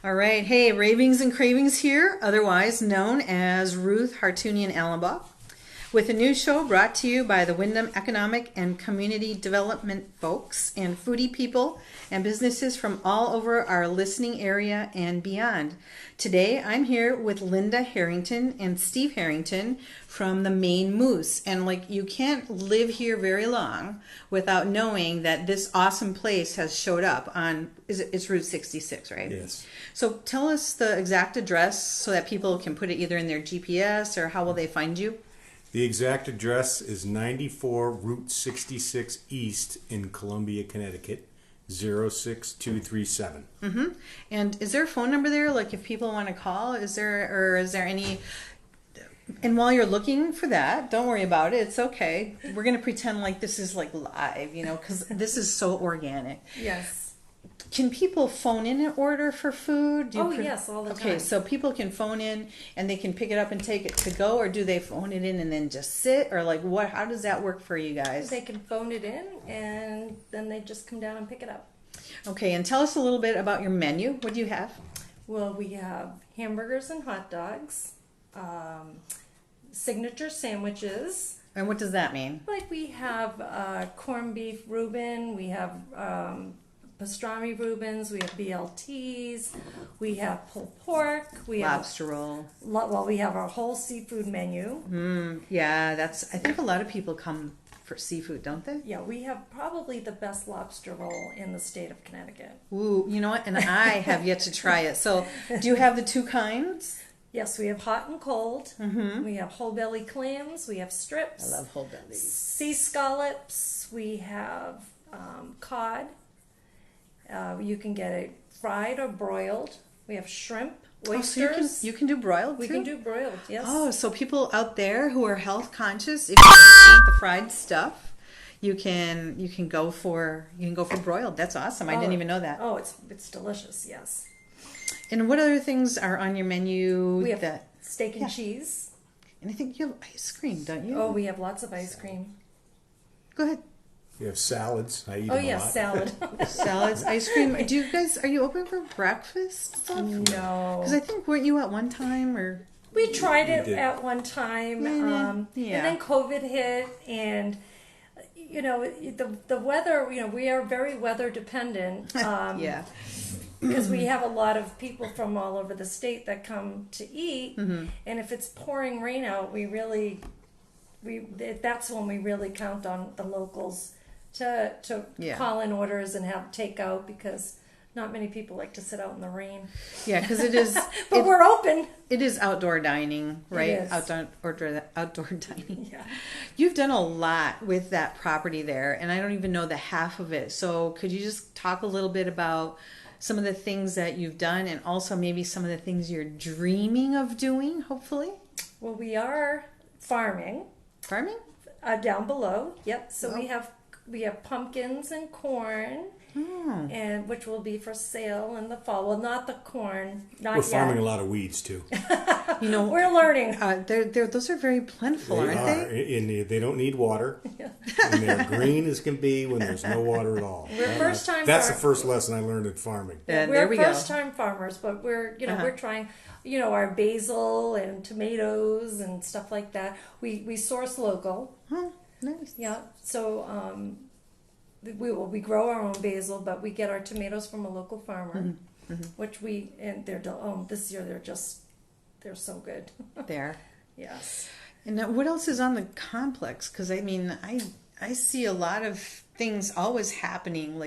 All right. Hey, Ravings and Cravings here, otherwise known as Ruth Hartunian Allenbach, with a new show brought to you by the Wyndham Economic and Community Development folks and foodie people and businesses from all over our listening area and beyond. Today, I'm here with Linda Harrington and Steve Harrington from the Maine Moose. And you can't live here very long without knowing that this awesome place has showed up on, it's Route 66, right? Yes. So tell us the exact address so that people can put it either in their GPS or how will they find you? The exact address is 94 Route 66 East in Columbia, Connecticut, 06237. Mm-hmm. And is there a phone number there? If people want to call, is there any? And while you're looking for that, don't worry about it. It's okay. We're going to pretend like this is live, because this is so organic. Yes. Can people phone in and order for food? Yes, all the time. Okay, so people can phone in and they can pick it up and take it to go, or do they phone it in and then just sit, or what? How does that work for you guys? They can phone it in and then they just come down and pick it up. Okay, and tell us a little bit about your menu. What do you have? Well, we have hamburgers and hot dogs, signature sandwiches. And what does that mean? We have corned beef Reuben, we have pastrami Reubens, we have BLTs, we have pulled pork, we lobster roll. We have our whole seafood menu. Yeah, I think a lot of people come for seafood, don't they? Yeah, we have probably the best lobster roll in the state of Connecticut. Ooh, you know what? And I have yet to try it. So, do you have the two kinds? Yes, we have hot and cold. Mm-hmm. We have whole belly clams. We have strips. I love whole bellies. Sea scallops. We have cod. You can get it fried or broiled. We have shrimp, oysters. Oh, so you can do broiled too? We can do broiled, yes. Oh, so people out there who are health conscious, if you want the fried stuff, you can go for broiled. That's awesome. I didn't even know that. Oh, it's delicious, yes. And what other things are on your menu? We have steak and cheese. And I think you have ice cream, don't you? Oh, we have lots of ice cream. Go ahead. We have salads. I eat them a lot. Salad. Salads, ice cream. Are you open for breakfast stuff? No. Because I think, weren't you at one time or? We tried it at one time, and then COVID hit, and the weather. We are very weather dependent. Yeah. Because we have a lot of people from all over the state that come to eat, mm-hmm. and if it's pouring rain out, that's when we really count on the locals to call in orders and have takeout, because not many people like to sit out in the rain. Yeah, because it is. But we're open. It is outdoor dining, right? It is. Outdoor dining. Yeah. You've done a lot with that property there, and I don't even know the half of it. So could you just talk a little bit about some of the things that you've done, and also maybe some of the things you're dreaming of doing, hopefully? Well, we are farming. Farming? Down below. Yep. So we have pumpkins and corn, and which will be for sale in the fall. Well, not the corn, not We're yet. farming a lot of weeds too. We're learning. Those are very plentiful, aren't they? And they don't need water. Yeah. And they're green as can be when there's no water at all. We're first time. That's the first lesson I learned in farming. Yeah, we're there we first go. time farmers, but we're trying. Our basil and tomatoes and stuff like that. We source local. Oh, nice. Yeah. So we grow our own basil, but we get our tomatoes from a local farmer, Mm-hmm. Mm-hmm. which this year they're so good. There. Yes. And what else is on the complex? Because I see a lot of things always happening.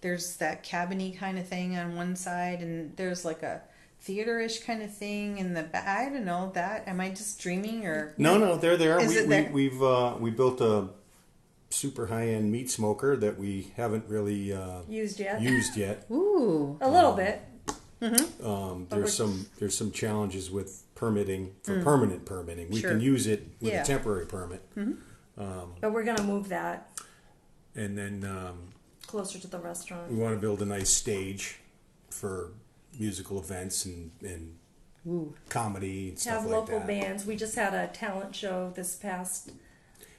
There's that cabin-y kind of thing on one side, and there's a theater-ish kind of thing in the back. I don't know that. Am I just dreaming or? No, they're there. Is it there? We built a super high-end meat smoker that we haven't really Used yet. Ooh. A little bit. Mm-hmm. There's some challenges with permitting for permanent permitting. We can use it with a temporary permit. Mm-hmm. But we're going to move that And then closer to the restaurant. we want to build a nice stage for musical events and comedy and stuff Have like local that. bands. We just had a talent show this past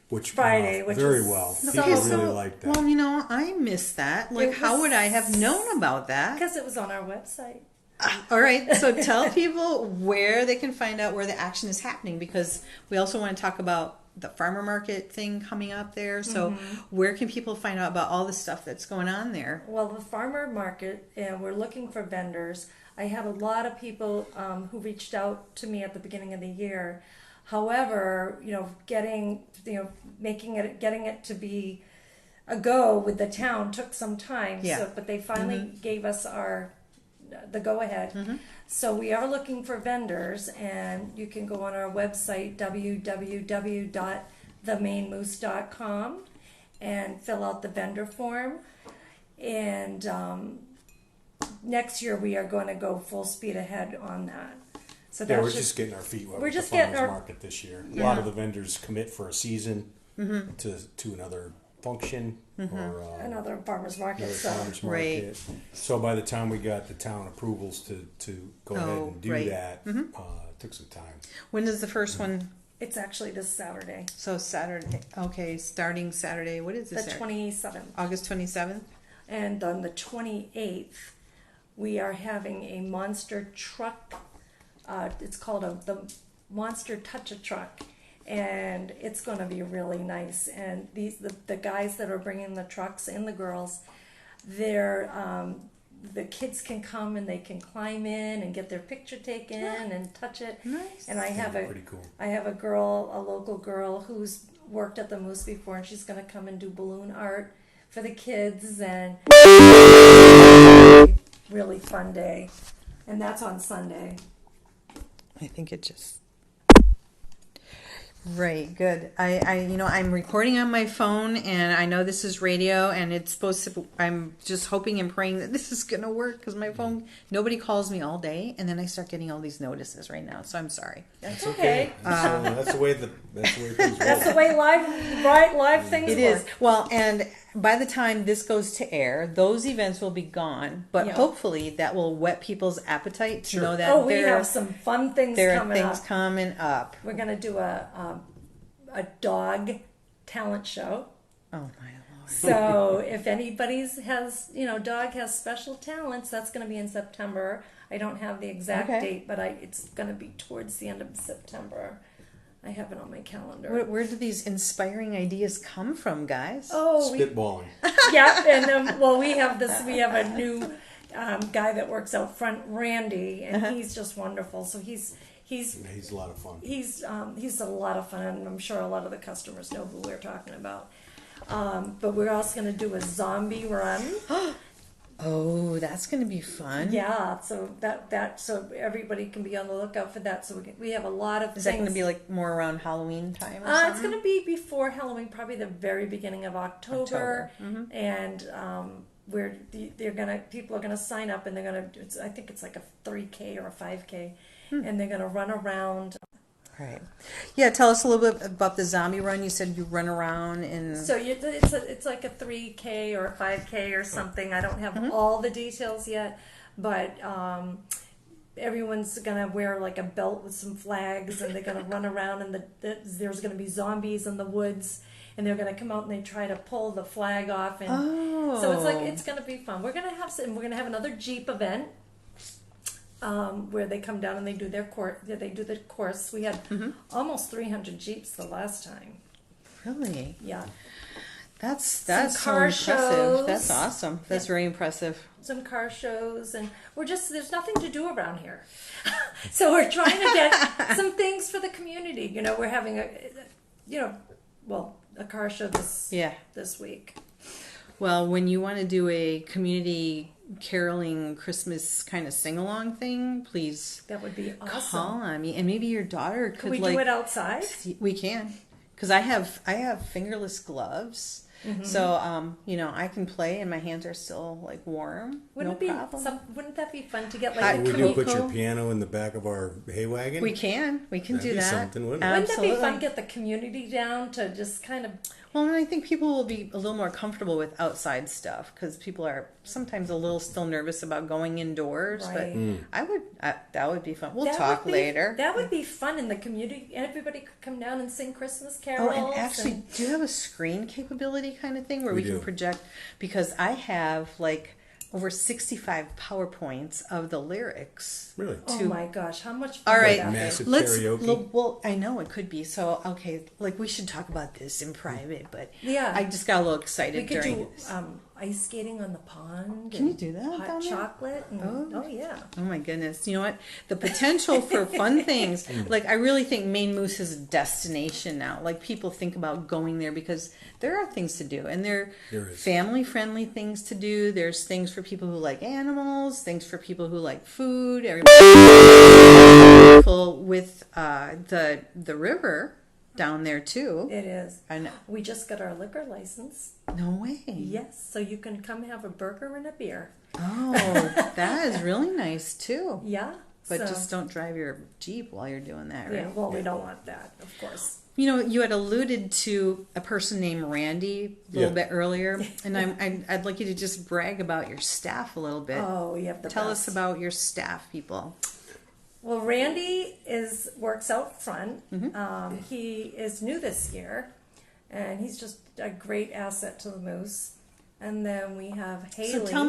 Which Friday, went off which very was well. so- People Okay, really liked that. Well, I missed that. It How was- would I have known about that? because it was on our website. All right, so tell people where they can find out where the action is happening, because we also want to talk about the farmer market thing coming up there. So where can people find out about all the stuff that's going on there? Well, the farmer market, and we're looking for vendors. I had a lot of people who reached out to me at the beginning of the year. However, getting it to be a go with the town took some time. Yeah. So, but they finally gave us the go ahead. So we are looking for vendors, and you can go on our website www.themainemoose.com and fill out the vendor form. And next year we are going to go full speed ahead on that. So Yeah, that's we're just getting our feet wet we're with just the getting farmers our- market this year. A lot of the vendors commit for a season to another function or another farmer's market. another So farmers Right. market. So by the time we got the town approvals to go ahead and do right. that, it took some time. When is the first one? it's actually this Saturday, So Saturday. Okay, starting Saturday. What is the this? 27th. August 27th? And on the 28th, we are having a monster truck. It's called the Monster Touch-A-Truck. And it's going to be really nice. And the guys that are bringing the trucks and the girls, the kids can come and they can climb in and get their picture taken and touch it. Nice. And I have Pretty cool. a local girl who's worked at the Moose before, and she's going to come and do balloon art for the kids, and really fun day. And that's on Sunday. I think it just. Right, good. I'm recording on my phone, and I know this is radio, and it's supposed to. I'm just hoping and praying that this is gonna work, because my phone. Nobody calls me all day, and then I start getting all these notices right now. So I'm sorry. That's okay. That's the way things roll. That's the way live things It work. is. Well, and by the time this goes to air, those events will be gone. But Yeah. hopefully that will whet people's appetite to know that We have some fun things there are coming things up. coming up. We're gonna do a dog talent show. Oh my Lord. So if anybody's dog has special talents, that's gonna be in September. I don't have the exact Okay. date, but it's gonna be towards the end of September. I have it on my calendar. Where do these inspiring ideas come from, guys? Spitballing. Yeah, and we have a new guy that works out front, Randy, and he's just wonderful. So he's He's a lot of fun. He's a lot of fun, and I'm sure a lot of the customers know who we're talking about. But we're also going to do a zombie run. Oh, that's going to be fun. Yeah, so so everybody can be on the lookout for that. So we have a lot of Is things. that going to be like more around Halloween time or It's something? going to be before Halloween, probably the very beginning of October. And people are gonna sign up, and they're gonna. I think it's like a 3K or a 5K, and they're gonna run around. Right. Yeah, tell us a little bit about the zombie run. You said you run around and... So it's like a 3K or a 5K or something. I don't have all the details yet, but everyone's gonna wear like a belt with some flags, and they're gonna run around, and there's gonna be zombies in the woods, and they're gonna come out and they try to pull the flag off, and so it's gonna be fun. We're gonna have another Jeep event. Where they come down and they do their course. They do the course. We had almost 300 Jeeps the last time. Really? Yeah. That's so car impressive. shows. That's awesome. That's very impressive. Some car shows, and there's nothing to do around here. So we're trying to get some things for the community. We're having a car show this week. Well, when you want to do a community caroling Christmas kind of sing-along thing, please That would be awesome. call on me, and maybe your daughter could Can we do it outside? We can, because I have fingerless gloves, so I can play, and my hands are still like warm. Wouldn't problem. Wouldn't that be fun to get Hot like a Would you put Cool. your piano in the back of our hay wagon? We can That'd do be that. something, wouldn't it? Wouldn't that be Absolutely. fun to get the community down to just kind of... Well, and I think people will be a little more comfortable with outside stuff, because people are sometimes a little still nervous about going indoors. Right. But that would be fun. We'll talk later. That would be fun in the community. Everybody could come down and sing Christmas carols. Oh, and actually, do you have a screen capability kind of thing where we can do. project? Because I have like over 65 PowerPoints of the lyrics. Really? Oh to- my gosh, how much All fun right, would that be? Massive let's. karaoke. Well, I know it could be. So, okay, like we should talk about this in private, but Yeah. I just got a little excited We could during do this. ice skating on the pond. Can you and do that down Hot there? chocolate. And, oh yeah. Oh my goodness. You know what? The potential for fun things. Like, I really think Maine Moose is a destination now. Like, people think about going there because there are things to do. And there There is. family friendly things to do. There's things for people who like animals, things for people who like food. Everybody with the river down there too. It is. I know. We just got our liquor license. No way. Yes, so you can come have a burger and a beer. Oh, that is really nice too. Yeah. But so, just don't drive your Jeep while you're doing that, right? yeah. Well, we don't want that, of course. You know, you had alluded to a person named Randy a little Yeah. bit earlier, and I'd like you to just brag about your staff a little bit. Oh, you have the Tell best. us about your staff, people. Well, Randy works out front. Mm-hmm. He is new this year, and he's just a great asset to the Moose. And then we have Haley. So tell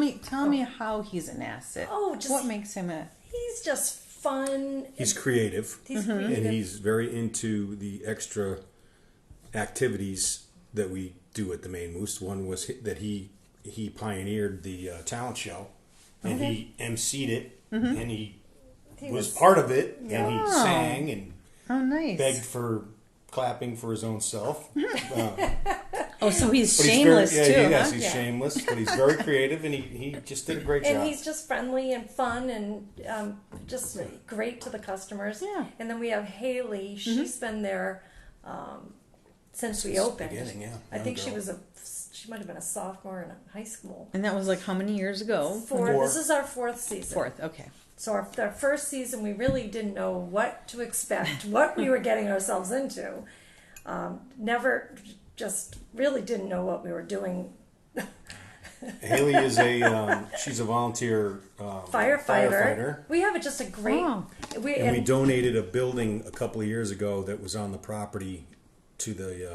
me how he's an asset. Oh, just- what makes him a? He's just fun. He's creative. He's Mm-hmm. creative. And he's very into the extra activities that we do at the Maine Moose. One was that he pioneered the talent show, and he emceed it, Mm-hmm. and he He was part of it, and he Oh. sang and Oh, nice. begged for clapping for his own self. Oh, so he's But shameless he's very, too, yes, huh? he's Yeah. shameless, but he's very creative, and he just did a great And job. he's just friendly and fun and just great to the customers. Yeah. And then we have Haley. She's been there since we Since the opened. beginning, yeah. I Young think she girl. she might have been a sophomore in high school. And that was like how many years ago? This is our fourth season. Fourth. Okay. So our first season, we really didn't know what to expect, what we were getting ourselves into. Never, just really didn't know what we were doing. Haley is she's a volunteer Firefighter. We have just a great. Oh. And we donated a building a couple of years ago that was on the property to the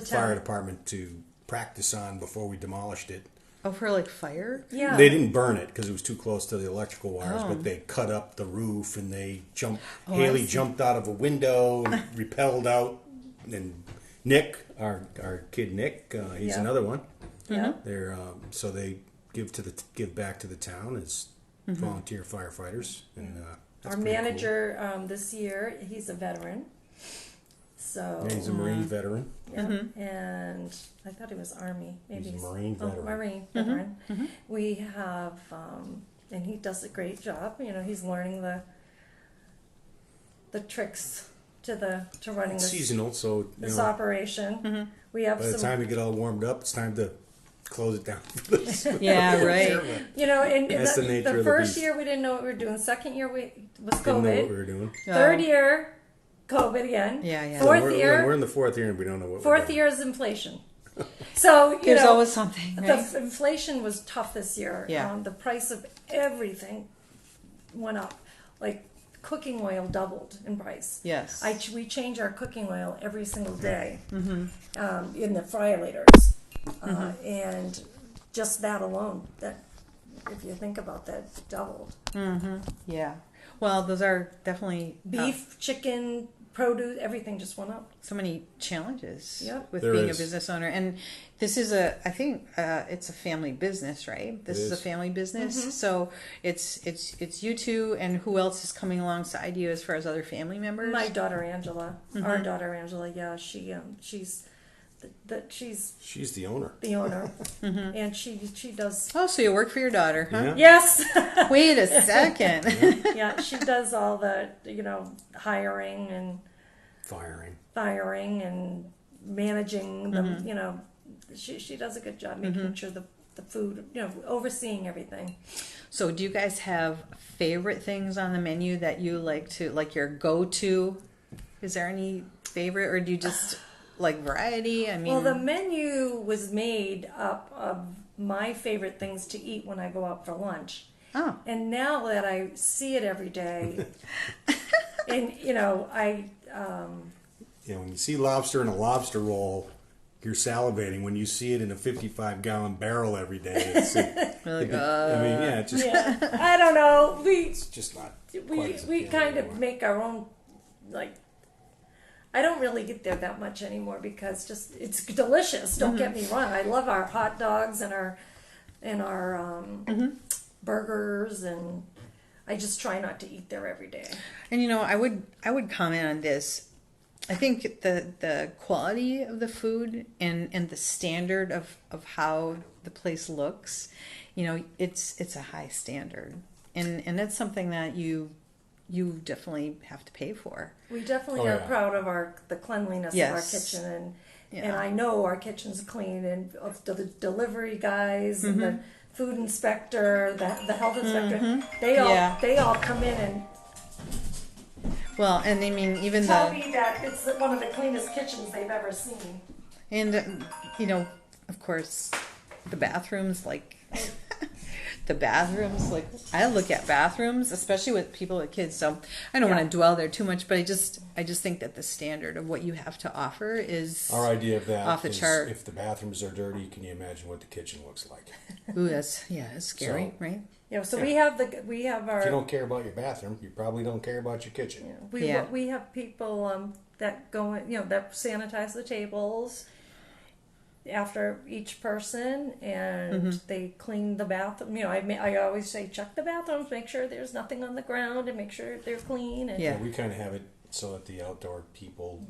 fire town. department to practice on before we demolished it. Oh, for like fire? Yeah. They didn't burn it because it was too close to the electrical wires, Oh. but they cut up the roof and they jumped. I Haley see. jumped out of a window and repelled out. And Nick, our kid Nick, he's Yeah. another one. Yeah. They're so they give back to the town as volunteer firefighters, and that's Our pretty cool. manager this year, he's a veteran. So Yeah, he's a Marine veteran. yeah, and I thought he was Army. Maybe He's a Marine veteran. Marine veteran. We have, and he does a great job. You know, he's learning the tricks to running It's this, seasonal, so this operation. We have by the some, time we get all warmed up, it's time to close it down. Yeah, right. you know, and That's the nature of the first beast. year we didn't know what we were doing. Second year was Didn't know what we COVID. were doing. Third year, COVID again. Yeah, yeah. So Fourth we're year, in the fourth year, and we don't know what. we're fourth doing. year is inflation. So you There's know, always something, right? the inflation was tough this year. Yeah. The price of everything went up. Like cooking oil doubled in price. Yes. We change our cooking oil every single day in the fryalators, and just that alone, that if you think about that, doubled. Yeah. Well, those are definitely Beef, chicken, produce, everything just went up. so many challenges Yep. with There being is. a business owner. And this is I think it's a family business, right? This It is a is. family business. So it's you two, and who else is coming alongside you as far as other family members? My daughter Angela, our daughter Angela, yeah, she's She's the owner. the owner, and she does. Oh, so you work for your daughter, huh? Yeah. Yes, Wait a second. yeah, she does all the hiring and Firing. and managing them. You know, she does a good job making sure the food, overseeing everything. So do you guys have favorite things on the menu that you like your go-to? Is there any favorite, or do you just like variety? I mean, Well, the menu was made up of my favorite things to eat when I go out for lunch. oh, And now that I see it every day, and I When you see lobster in a lobster roll, you're salivating when you see it in a 55-gallon barrel every day. It's, We're like, I mean, yeah, it's just, Yeah. I don't know. it's just not. We kind of make our own, like, I don't really get there that much anymore because just it's delicious. Don't get me wrong. I love our hot dogs and our burgers, and I just try not to eat there every day. And you know, I would comment on this. I think the quality of the food and the standard of how the place looks, you know, it's a high standard, and it's something that you definitely have to pay for. We definitely are proud of the cleanliness of our kitchen, and I know our kitchen's clean, and of the delivery guys and the food inspector, the health inspector, they all come in and Well, and I mean, even tell me that it's one of the cleanest kitchens they've ever seen. And you know, of course, the bathrooms, like the bathrooms, like I look at bathrooms, especially with people with kids. So I don't want to dwell there too much, but I just think that the standard of what you have to offer is Our idea of that off the is chart. if the bathrooms are dirty, can you imagine what the kitchen looks like? Ooh, it's scary, So- right? Yeah, so we have our. If you don't care about your bathroom, you probably don't care about your kitchen. We have people that go in, that sanitize the tables after each person, and they clean the bathroom. I always say check the bathrooms, make sure there's nothing on the ground, and make sure they're clean. And Yeah. We kind of have it so that the outdoor people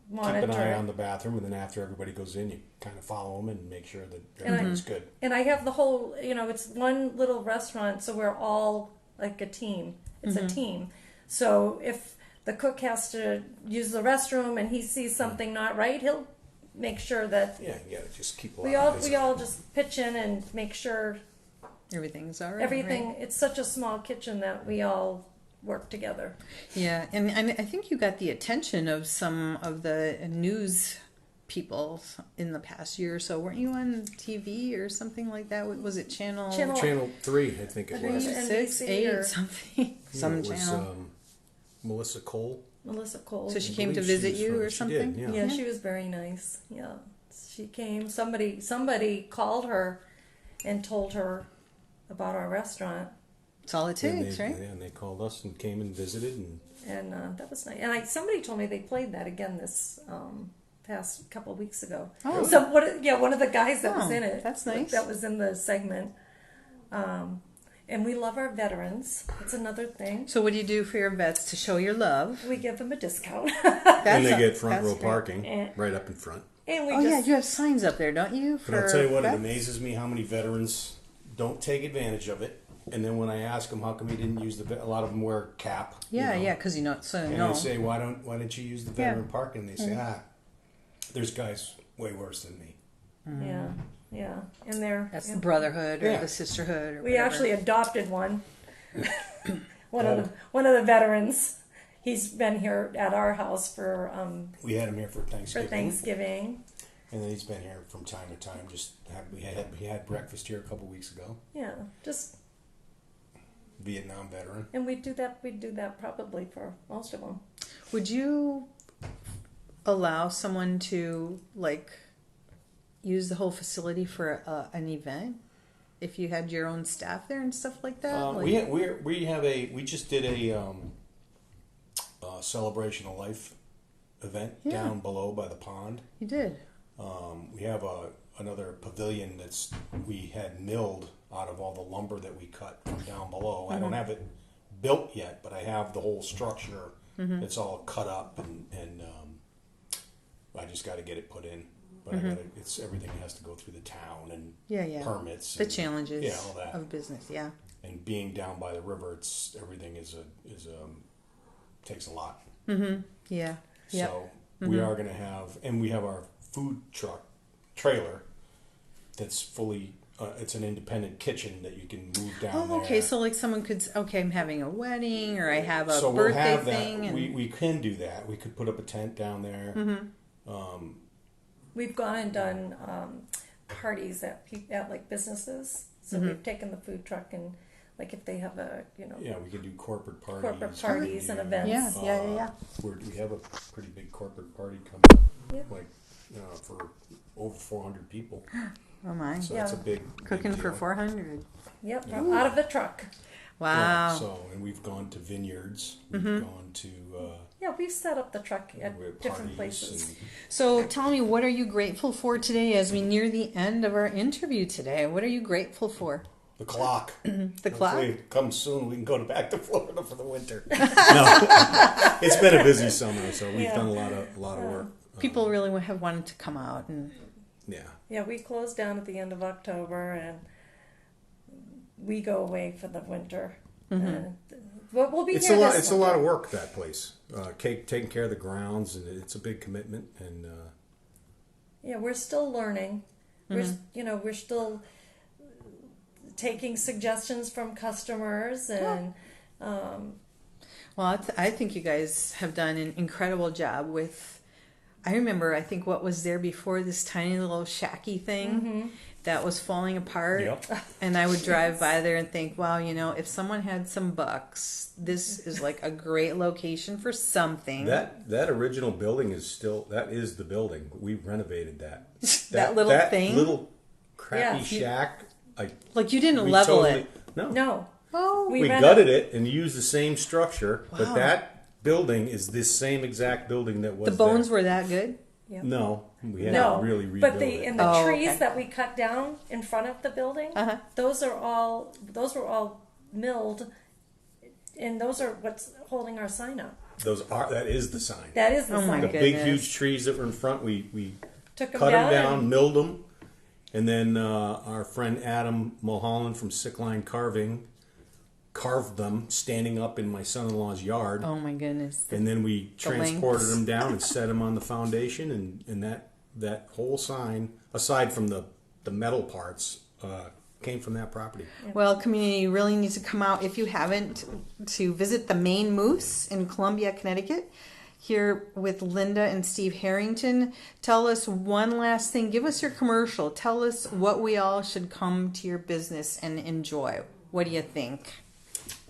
monitor. keep an eye on the bathroom, and then after everybody goes in, you kind of follow them and make sure that everything's good. And I have the whole, it's one little restaurant, so we're all like a team. It's a team. So if the cook has to use the restroom and he sees something not right, he'll make sure that Yeah, you gotta just keep a we lot of all just pitch in and make sure Everything's all right. everything. Right? It's such a small kitchen that we all work together. Yeah, and I think you got the attention of some of the news people in the past year or so. Weren't you on TV or something like that? Was it Channel Channel 3, I think it was. 6, NBC 8, or- something? Some It was, channel. Melissa Cole. Melissa Cole. So she I came to believe she visit was you from- or she something? did, Yeah, she was very nice. Yeah, she came. Somebody called her and told her about our restaurant, It's all it takes, right? Yeah, and they called us and came and visited. And and that was nice. And somebody told me they played that again this past couple of weeks ago. Oh. So one of the guys that was Oh, in it. that's nice. That was in the segment. And we love our veterans. That's another thing. So what do you do for your vets to show your love? We give them a discount. and they get front row great. parking And- right up in front. And we Oh yeah, just you have signs up there, don't you? But I'll tell you what, it vets? amazes me how many veterans don't take advantage of it. And then when I ask them how come you didn't use a lot of them wear a cap. Yeah, you know? yeah, because you know, so And no. I say, why didn't you use the veteran parking? And they say, there's guys way worse than me. yeah, and they're That's the brotherhood or Yeah. the sisterhood or we whatever. actually adopted one. one of the veterans. He's been here at our house for We had him here for Thanksgiving. And then he's been here from time to time. We had breakfast here a couple weeks ago. Yeah, just Vietnam veteran. and we'd do that probably for most of them. Would you allow someone to use the whole facility for an event if you had your own staff there and stuff like that? We just did a celebration of life event down below by the pond. You did. We have another pavilion we had milled out of all the lumber that we cut from down below. I don't have it built yet, but I have the whole structure. It's all cut up, and I just got to get it put in. But everything has to go through the town and permits. The and, challenges all that. of business, yeah. And being down by the river, everything takes a lot. Yeah. So we are going to have, and we have our food truck trailer that's fully. It's an independent kitchen that you can move down there. Oh, okay. So someone could, I'm having a wedding or I have a so birthday we'll have thing. that. And... We can do that. We could put up a tent down there. We've gone and done parties at businesses. So we've taken the food truck and if they have Yeah, we can do corporate parties. and events. Yeah. We have a pretty big corporate party coming up. Yeah. for over 400 people. Oh my. So Yeah. that's a big Cooking big for deal. 400. Yep, out of the truck. Wow. Yeah, so, and we've gone to vineyards. We've gone to Yeah, we've set up the truck at different parties places. and So tell me, what are you grateful for today as we near the end of our interview today? What are you grateful for? the clock. The clock? Hopefully it comes soon. We can go back to Florida for the winter. No, it's been a busy summer, so we've Yeah. done a lot of work. People really have wanted to come out and Yeah. Yeah, we close down at the end of October and we go away for the winter. But we'll be It's here a lot. this It's a lot winter. of work, that place. Taking care of the grounds, and it's a big commitment. And Yeah, we're still learning. We're still taking suggestions from customers and well, I think you guys have done an incredible job with. I remember, I think what was there before, this tiny little shacky thing that was falling apart. Yep. And I would drive by there and think, wow, if someone had some bucks, this is like a great location for something. that original building is the building. We renovated that. That little thing? little crappy Yeah. shack. Like you didn't We level totally- it. No. Oh, We reno- gutted it and used the same structure, Wow. but that building is this same exact building that was the bones there. were that good? No, we had No, to really rebuild but it. in the Oh, trees okay. that we cut down in front of the building, Uh-huh. those were all milled, and those are what's holding our sign up. That is the sign. That is the Oh my sign. The goodness. big huge trees that were in front, we Took them cut them down. down, milled them, and then our friend Adam Mulholland from Sickline Carving carved them standing up in my son-in-law's yard. Oh my goodness. And then we transported lengths. them down and set them on the foundation, and that whole sign, aside from the metal parts, came from that property. Well, community, you really need to come out, if you haven't, to visit the Maine Moose in Columbia, Connecticut, here with Linda and Steve Harrington. Tell us one last thing. Give us your commercial. Tell us what we all should come to your business and enjoy. What do you think?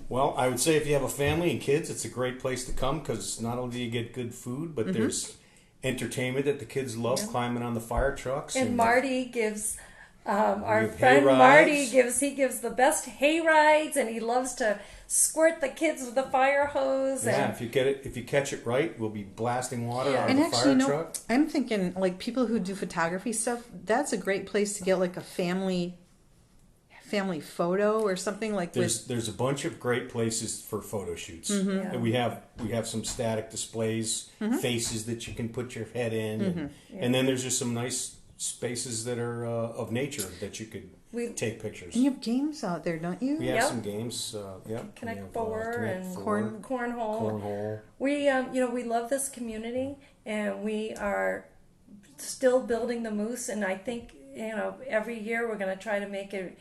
Well, I would say if you have a family and kids, it's a great place to come because not only do you get good food, but there's entertainment that the kids love, climbing on the fire trucks. And Marty gives our have hay friend rides. Marty gives the best hay rides, and he loves to squirt the kids with the fire hose. Yeah, And if you catch it right, we'll be blasting water Yeah. out of And the actually, fire truck. I'm thinking like people who do photography stuff, that's a great place to get like a family photo or something like with. There's a bunch of great places for photo shoots. Yeah. And we have some static displays, faces that you can put your head in, and then there's just some nice spaces that are of nature that you could take pictures. And you have games out there, don't you? We have Yep. some games. Yep. Connect We have, Four Connect and Four, cornhole. cornhole. We love this community, and we are still building the Moose. And I think every year we're going to try to make it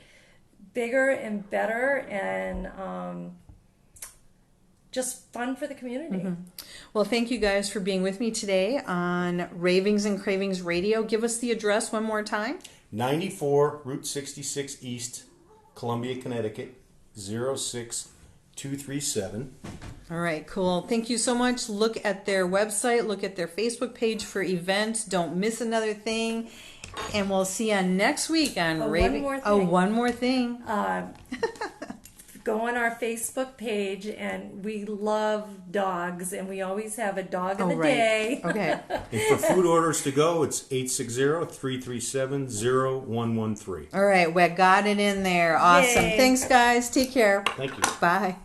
bigger and better, and just fun for the community. Well, thank you guys for being with me today on Ravings and Cravings Radio. Give us the address one more time. 94 Route 66 East, Columbia, Connecticut, 06237. All right, cool. Thank you so much. Look at their website, look at their Facebook page for events. Don't miss another thing. And we'll see you next week on Raving. one more Oh, thing. one more thing. Go on our Facebook page, and we love dogs, and we always have a dog of the day. Okay. And for food orders to go, it's 860-337-0113. All right, we got it in there. Awesome. Yay. Thanks, guys. Take care. Thank you. Bye.